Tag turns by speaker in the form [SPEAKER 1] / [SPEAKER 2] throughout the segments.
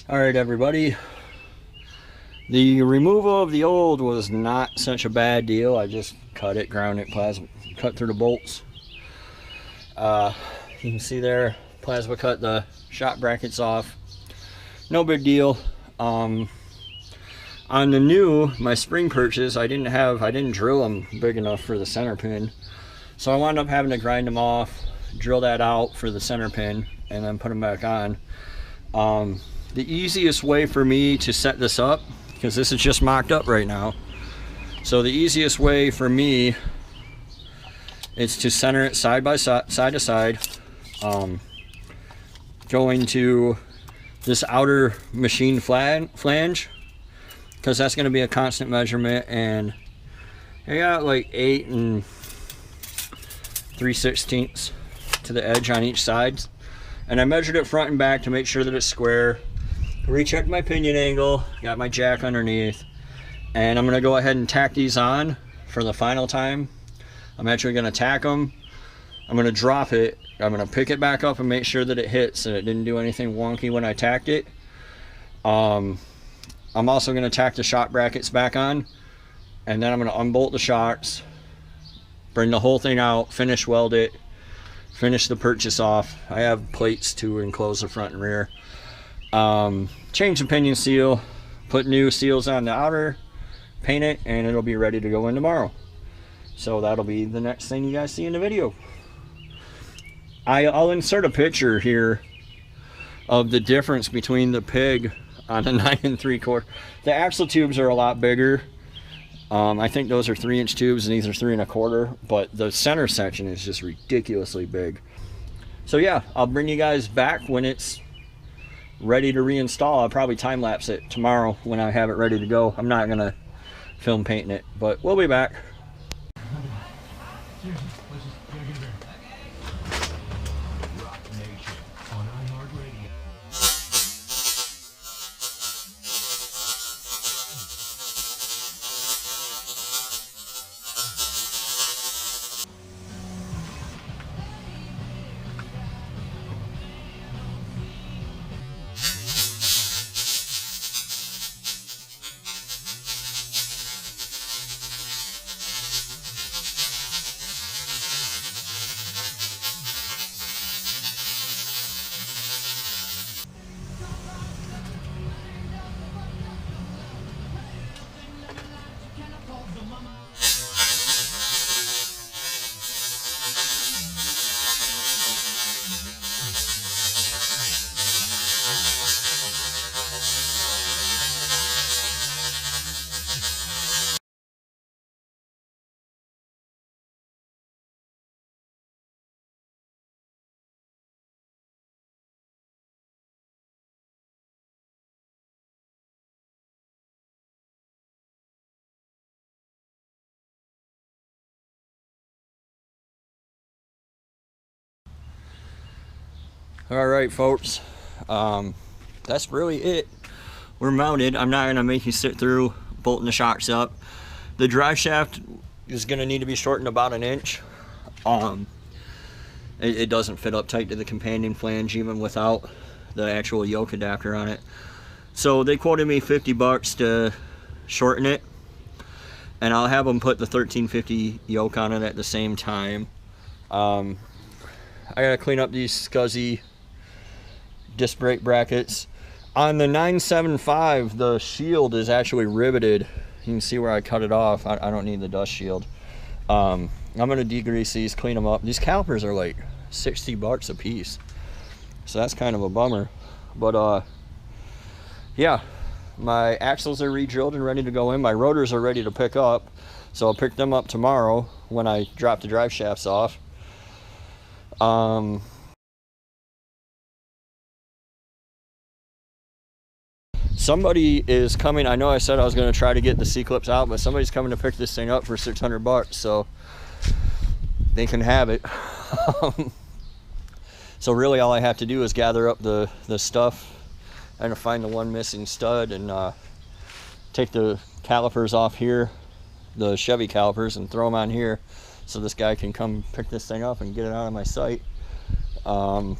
[SPEAKER 1] Alright everybody, the removal of the old was not such a bad deal. I just cut it, ground it, cut through the bolts. You can see there, plasma cut the shock brackets off. No big deal. On the new, my spring purchase, I didn't drill them big enough for the center pin. So I wound up having to grind them off, drill that out for the center pin, and then put them back on. The easiest way for me to set this up, because this is just mocked up right now, so the easiest way for me is to center it side to side, going to this outer machine flange, because that's going to be a constant measurement, and I got like 8 3/16 to the edge on each side, and I measured it front and back to make sure that it's square. Rechecked my pinion angle, got my jack underneath, and I'm going to go ahead and tack these on for the final time. I'm actually going to tack them. I'm going to drop it. I'm going to pick it back up and make sure that it hits and it didn't do anything wonky when I tacked it. I'm also going to tack the shock brackets back on, and then I'm going to unbolt the shocks, bring the whole thing out, finish weld it, finish the purchase off. I have plates to enclose the front and rear. Change the pinion seal, put new seals on the outer, paint it, and it'll be ready to go in tomorrow. So that'll be the next thing you guys see in the video. I'll insert a picture here of the difference between the pig on the 9 3/4. The axle tubes are a lot bigger. I think those are 3-inch tubes and these are 3 1/4, but the center section is just ridiculously big. So yeah, I'll bring you guys back when it's ready to reinstall. I'll probably time lapse it tomorrow when I have it ready to go. I'm not gonna film painting it, but we'll be back. All right, folks, that's really it. We're mounted. I'm not gonna make you sit through bolting the shocks up. The drive shaft is gonna need to be shortened about 1 inch. It doesn't fit up tight to the companion flange even without the actual yoke adapter on it. So they quoted me $50 to shorten it, and I'll have them put the 1350 yoke on it at the same time. I gotta clean up these scuzzy disc brake brackets. On the 975, the shield is actually riveted. You can see where I cut it off. I don't need the dust shield. I'm gonna degrease these, clean them up. These calipers are like $60 a piece, so that's kind of a bummer. But yeah, my axles are re-drilled and ready to go in. My rotors are ready to pick up, so I'll pick them up tomorrow when I drop the drive shafts off. Somebody is coming. I know I said I was going to try to get the C-clips out, but somebody's coming to pick this thing up for $600, so they can have it. So really all I have to do is gather up the stuff and find the one missing stud and take the calipers off here, the Chevy calipers, and throw them on here so this guy can come pick this thing up and get it out of my sight. So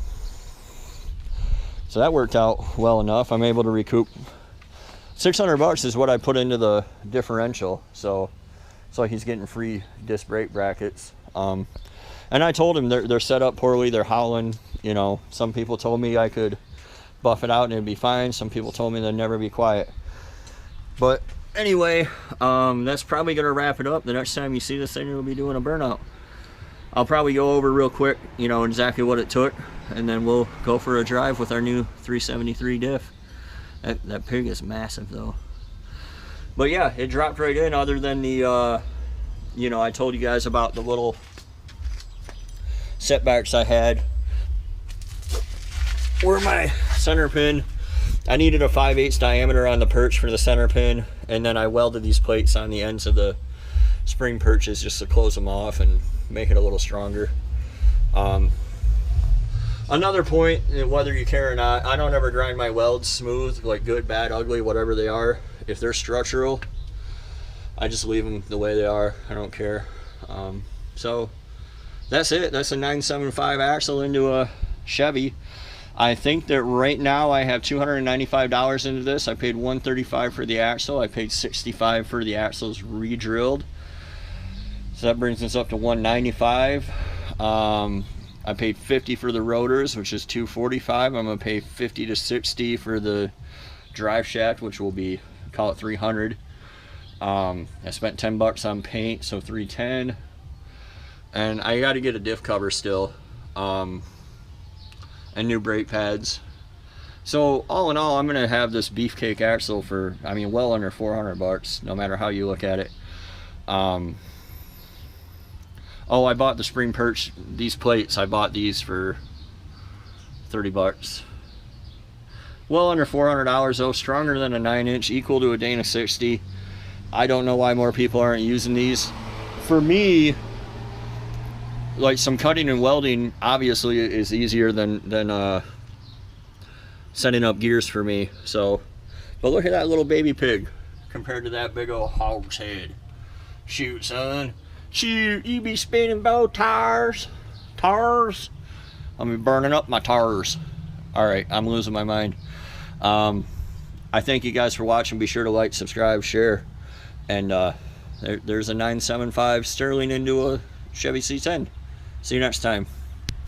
[SPEAKER 1] So that worked out well enough. I'm able to recoup $600 is what I put into the differential. So he's getting free disc brake brackets. And I told him they're set up poorly. They're howling. You know, some people told me I could buff it out and it'd be fine. Some people told me they'd never be quiet. But anyway, that's probably gonna wrap it up. The next time you see this thing, it'll be doing a burnout. I'll probably go over real quick, you know, exactly what it took, and then we'll go for a drive with our new 373 diff. That pig is massive though. But yeah, it dropped right in, other than the, you know, I told you guys about the little setbacks I had. Where my center pin, I needed a 5/8 diameter on the perch for the center pin, and then I welded these plates on the ends of the spring perches just to close them off and make it a little stronger. Another point, whether you care or not, I don't ever grind my welds smooth, like good, bad, ugly, whatever they are. If they're structural, I just leave them the way they are. I don't care. So that's it. That's a 975 axle into a Chevy. I think that right now I have $295 into this. I paid $135 for the axle. I paid $65 for the axles re-drilled. So that brings us up to $195. I paid $50 for the rotors, which is $245. I'm gonna pay $50 to $60 for the drive shaft, which will be, call it $300. I spent $10 on paint, so $310. And I got to get a diff cover still, and new brake pads. So all in all, I'm gonna have this beefcake axle for, I mean, well under $400, no matter how you look at it. Oh, I bought the spring perch, these plates, I bought these for $30. Well under $400 though, stronger than a 9-inch, equal to a Dana 60. I don't know why more people aren't using these. For me, like, some cutting and welding obviously is easier than setting up gears for me. So, but look at that little baby pig compared to that big old hog's head. Shoot, son. Shoot, you be spinning both tires. I'm be burning up my tires. All right, I'm losing my mind. I thank you guys for watching. Be sure to like, subscribe, share. And there's a 975 Sterling into a Chevy C10. See you next time.